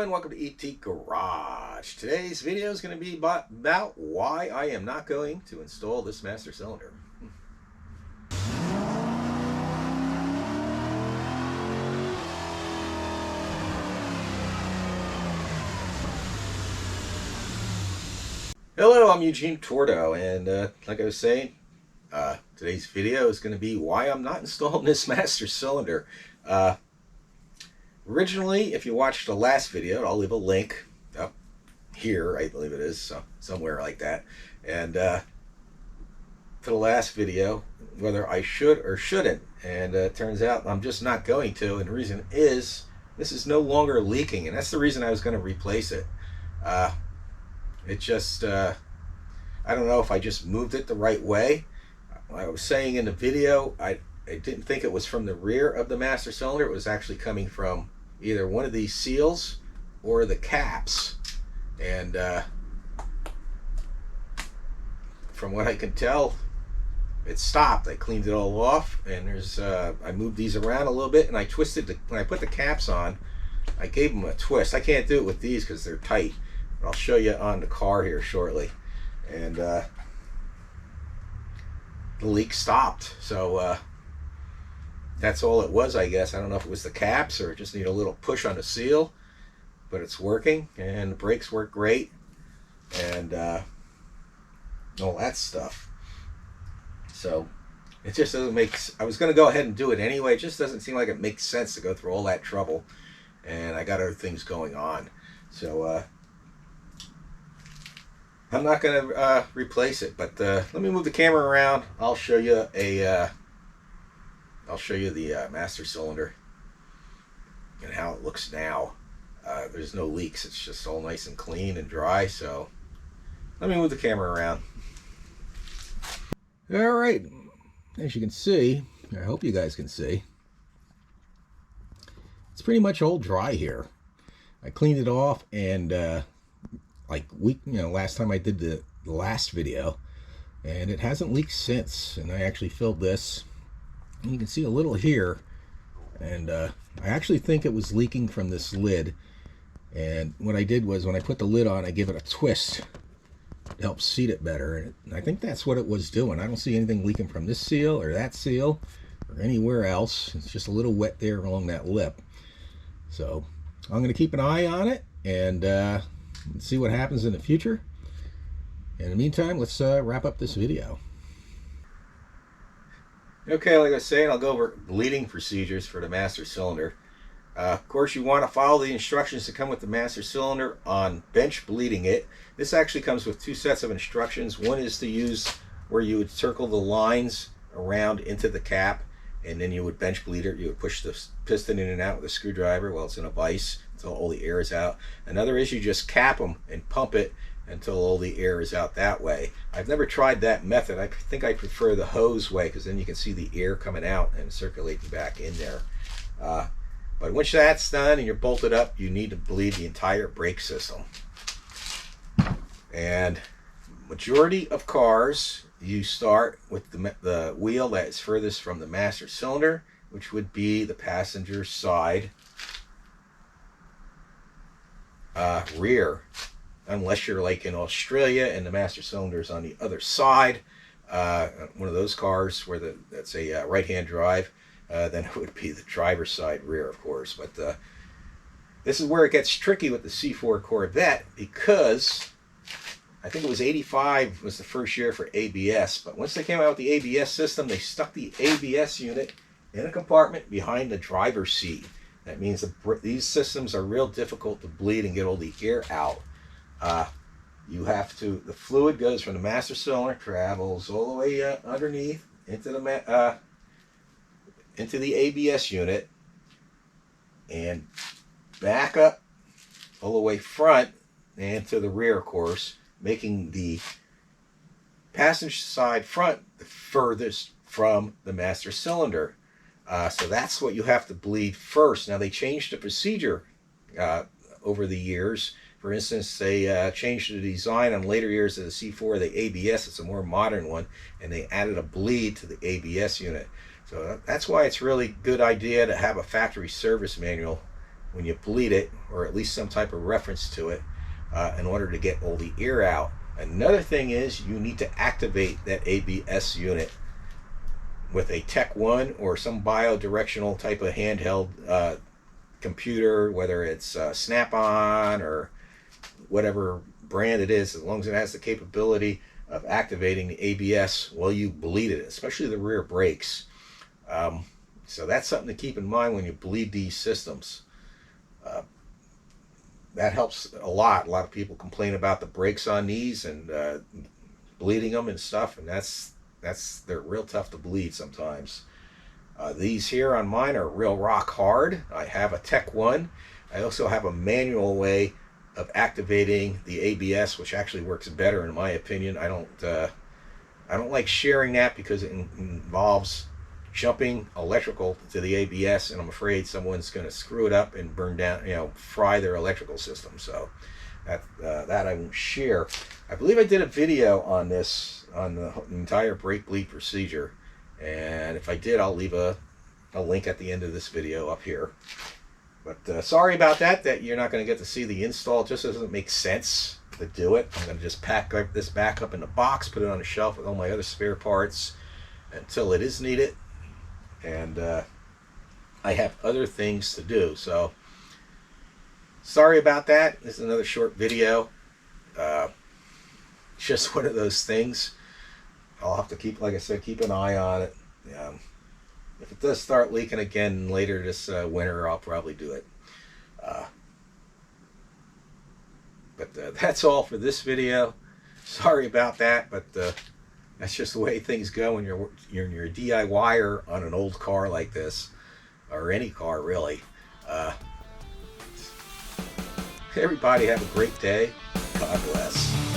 and welcome to ET Garage. Today's video is going to be about why I am not going to install this master cylinder. Hello, I'm Eugene Tordo, and like I was saying, today's video is going to be why I'm not installing this master cylinder. Originally, if you watched the last video, I'll leave a link up here, I believe it is, so somewhere like that, and to the last video, whether I should or shouldn't, and it turns out I'm just not going to, and the reason is, this is no longer leaking, and that's the reason I was going to replace it. It just, I don't know if I just moved it the right way. I was saying in the video, I didn't think it was from the rear of the master cylinder. It was actually coming from either one of these seals or the caps. And from what I can tell, it stopped. I cleaned it all off, and there's I moved these around a little bit, and I twisted when I put the caps on, I gave them a twist. I can't do it with these because they're tight, but I'll show you on the car here shortly. And the leak stopped, so that's all it was, I guess. I don't know if it was the caps or just need a little push on the seal, but it's working, and the brakes work great, and all that stuff. So it just doesn't make, I was going to go ahead and do it anyway. It just doesn't seem like it makes sense to go through all that trouble, and I got other things going on. So I'm not going to replace it, but let me move the camera around. I'll show you the master cylinder and how it looks now. There's no leaks. It's just all nice and clean and dry. So let me move the camera around. All right, as you can see, I hope you guys can see, it's pretty much all dry here. I cleaned it off, and last time I did the last video, and it hasn't leaked since. And I actually filled this, and you can see a little here, and I actually think it was leaking from this lid. And what I did was, when I put the lid on, I gave it a twist to help seat it better, and I think that's what it was doing. I don't see anything leaking from this seal or that seal or anywhere else. It's just a little wet there along that lip. So I'm going to keep an eye on it and see what happens in the future. In the meantime, let's wrap up this video. Okay, like I was saying, I'll go over bleeding procedures for the master cylinder. Of course, you want to follow the instructions that come with the master cylinder on bench bleeding it. This actually comes with two sets of instructions. One is to use where you would circle the lines around into the cap, and then you would bench bleed it. You would push the piston in and out with a screwdriver while it's in a vise until all the air is out. Another is you just cap them and pump it until all the air is out that way. I've never tried that method. I think I prefer the hose way, because then you can see the air coming out and circulating back in there. But once that's done and you're bolted up, you need to bleed the entire brake system. And majority of cars, you start with the wheel that is furthest from the master cylinder, which would be the passenger side rear, unless you're like in Australia and the master cylinder is on the other side. One of those cars where that's a right-hand drive. Then it would be the driver's side rear, of course. But this is where it gets tricky with the C4 Corvette, because I think it was 85 was the first year for ABS. But once they came out with the ABS system, they stuck the ABS unit in a compartment behind the driver's seat. That means these systems are real difficult to bleed and get all the air out. You have to, the fluid goes from the master cylinder, travels all the way underneath into the ABS unit, and back up all the way front and to the rear, of course, making the passenger side front the furthest from the master cylinder. So that's what you have to bleed first. Now, they changed the procedure over the years. For instance, they changed the design on later years of the C4, the ABS. It's a more modern one, and they added a bleed to the ABS unit. So that's why it's really good idea to have a factory service manual when you bleed it, or at least some type of reference to it, in order to get all the air out. Another thing is you need to activate that ABS unit with a Tech 1 or some bi-directional type of handheld computer, whether it's Snap-on or whatever brand it is, as long as it has the capability of activating the ABS while you bleed it, especially the rear brakes. So that's something to keep in mind when you bleed these systems. That helps a lot. A lot of people complain about the brakes on these and bleeding them and stuff, and they're real tough to bleed sometimes. These here on mine are real rock hard. I have a Tech 1. I also have a manual way of activating the ABS, which actually works better in my opinion. I don't like sharing that because it involves jumping electrical to the ABS, and I'm afraid someone's going to screw it up and burn down, fry their electrical system. So that I won't share. I believe I did a video on this, on the entire brake bleed procedure, and if I did, I'll leave a link at the end of this video up here. But sorry about that you're not going to get to see the install. It just doesn't make sense to do it. I'm going to just pack this back up in the box, put it on a shelf with all my other spare parts until it is needed. And I have other things to do. So sorry about that. This is another short video. Just one of those things. I'll have to keep, like I said, keep an eye on it. If it does start leaking again later this winter, I'll probably do it. But that's all for this video. Sorry about that, but that's just the way things go when you're a DIYer on an old car like this, or any car really. Everybody have a great day. God bless.